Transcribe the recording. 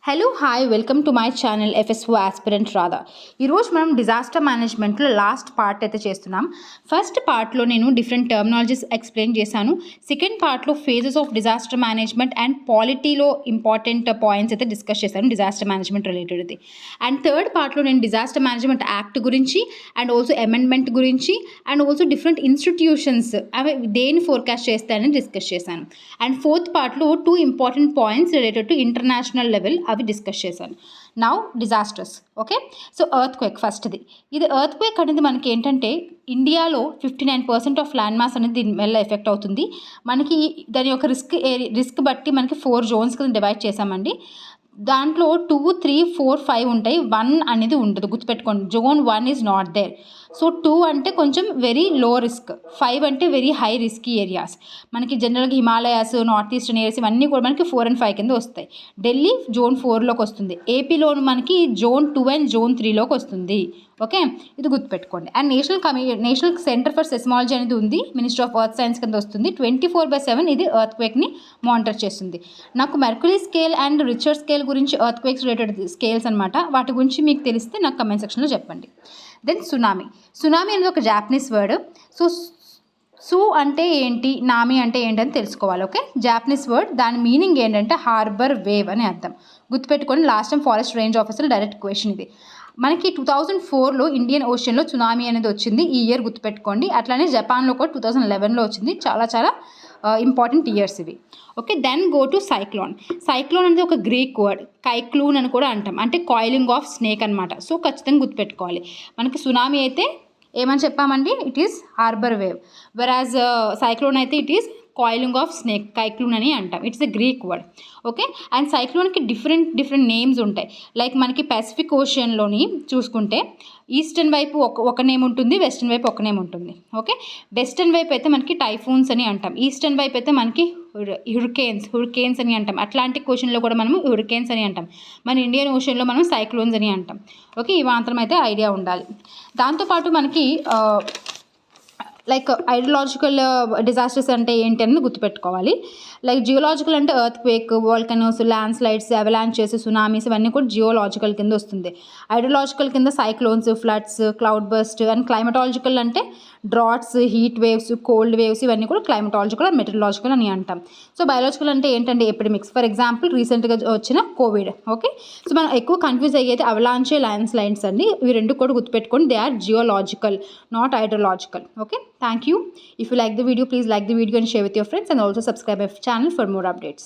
Hello hi welcome to my channel FSO aspirant Radha. ఈరోజు మనం disaster మేనేజ్మెంట్లో లాస్ట్ పార్ట్ అయితే చేస్తున్నాం. ఫస్ట్ పార్ట్లో నేను డిఫరెంట్ టర్మినాలజీస్ ఎక్స్ప్లెయిన్ చేశాను. సెకండ్ పార్ట్లో phases of disaster management and పాలిటీలో ఇంపార్టెంట్ పాయింట్స్ అయితే డిస్కస్ చేశాను డిజాస్టర్ మేనేజ్మెంట్ రిలేటెడ్ది. అండ్ థర్డ్ పార్ట్లో నేను డిజాస్టర్ మేనేజ్మెంట్ యాక్ట్ గురించి అండ్ ఆల్సో అమెండ్మెంట్ గురించి అండ్ ఆల్సో డిఫరెంట్ ఇన్స్టిట్యూషన్స్ అవి దేని ఫోర్కాస్ట్ చేస్తాయని డిస్కస్ చేశాను. అండ్ ఫోర్త్ పార్ట్లో 2 important points related to international level అవి డిస్కస్ చేశాను. Now disasters. Okay, so earth quake ఫస్ట్ది. ఇది ఎర్త్ క్వేక్ అనేది మనకి ఏంటంటే ఇండియాలో 59% ఆఫ్ ల్యాండ్ మాస్ అనేది దీని వల్ల ఎఫెక్ట్ అవుతుంది. మనకి దాని యొక్క రిస్క్ బట్టి మనకి 4 జోన్స్ కింద డివైడ్ చేసామండి. దాంట్లో 2, 3, 4, 5 ఉంటాయి. 1 అనేది ఉండదు, గుర్తుపెట్టుకోండి. Zone 1 is not there. So 2 అంటే కొంచెం వెరీ లో రిస్క్, 5 అంటే వెరీ హై రిస్కీ ఏరియాస్. మనకి జనరల్గా హిమాలయాస్, నార్త్ ఈస్టర్న్ ఏరియాస్ ఇవన్నీ కూడా మనకి 4 and 5 కింద వస్తాయి. ఢిల్లీ జోన్ 4లోకి వస్తుంది. ఏపీలోను మనకి జోన్ 2 and జోన్ 3లోకి వస్తుంది. ఓకే, ఇది గుర్తుపెట్టుకోండి. And national centre for seismology అనేది ఉంది, మినిస్ట్రీ ఆఫ్ ఎర్త్ సైన్స్ కింద వస్తుంది. 24/7 ఇది ఎర్త్ క్వేక్ని మానిటర్ చేస్తుంది. నాకు mercury scale and richer scale గురించి ఎర్త్ క్వేక్స్ రిలేటెడ్ స్కేల్స్ అనమాట, వాటి గురించి మీకు తెలిస్తే నాకు కమెంట్ సెక్షన్లో చెప్పండి. Then tsunami. సునామీ అనేది ఒక జాపనీస్ వర్డ్. సు అంటే ఏంటి, నామీ అంటే ఏంటి అని తెలుసుకోవాలి. ఓకే, జాపనీస్ వర్డ్, దాని మీనింగ్ ఏంటంటే హార్బర్ వేవ్ అని అర్థం. గుర్తుపెట్టుకొని last time forest range officer direct question ఇది. మనకి 2004లో ఇండియన్ ఓషన్లో సునామీ అనేది వచ్చింది. ఈ ఇయర్ గుర్తుపెట్టుకోండి. అట్లానే జపాన్లో కూడా 2011లో వచ్చింది. చాలా ఇంపార్టెంట్ ఇయర్స్ ఇవి. Okay, then go to cyclone. Cyclone అనేది ఒక గ్రీక్ వర్డ్, కైక్లూన్ అని కూడా అంటాం, అంటే కాయిలింగ్ ఆఫ్ స్నేక్ అనమాట. సో ఖచ్చితంగా గుర్తుపెట్టుకోవాలి. మనకి సునామీ అయితే ఏమని చెప్పామండి, it is harbour wave. Whereas cyclone అయితే it is coiling of snake, కైక్లూన్ అని అంటాం. It's a Greek word. Okay, and సైక్లోన్కి డిఫరెంట్ నేమ్స్ ఉంటాయి. లైక్ మనకి పసిఫిక్ ఓషన్లోని చూసుకుంటే ఈస్టర్న్ వైపు ఒక నేమ్ ఉంటుంది, వెస్టర్న్ వైపు ఒక నేమ్ ఉంటుంది. ఓకే, వెస్టర్న్ వైపు అయితే మనకి టైఫూన్స్ అని అంటాం, ఈస్టర్న్ వైపు అయితే మనకి హురికేన్స్ అని అంటాం. అట్లాంటిక్ ఓషన్లో కూడా మనము హురికేన్స్ అని అంటాం. మన ఇండియన్ ఓషన్లో మనం సైక్లోన్స్ అని అంటాం. ఓకే, ఈ మాత్రం అయితే ఐడియా ఉండాలి. దాంతోపాటు మనకి లైక్ హైడ్రలాజికల్ డిజాస్టర్స్ అంటే ఏంటి అనేది గుర్తుపెట్టుకోవాలి. లైక్ జియోలాజికల్ అంటే earthquake, volcanoes, landslides, avalanches, tsunamis ఇవన్నీ కూడా జియోలాజికల్ కింద వస్తుంది. హైడ్రలాజికల్ కింద cyclones, floods, cloudburst. And climatological అంటే droughts, heat waves, cold waves ఇవన్నీ కూడా క్లైమటాలజికల్ అండ్ మెటీరియలాజికల్ అని అంటాం. సో బయాలజికల్ అంటే ఏంటంటే ఎపిడమిక్స్. ఫర్ ఎగ్జాంపుల్ రీసెంట్గా వచ్చిన కోవిడ్. ఓకే, సో మనం ఎక్కువ కన్ఫ్యూజ్ అయ్యేది అవలాంచే, ల్యాండ్ స్లైడ్స్ అండి. ఇవి రెండు కూడా గుర్తుపెట్టుకోండి. They are geological, not hydrological. Okay, thank you. If you like the video, please like the video and share with your friends, and also subscribe my channel for more updates.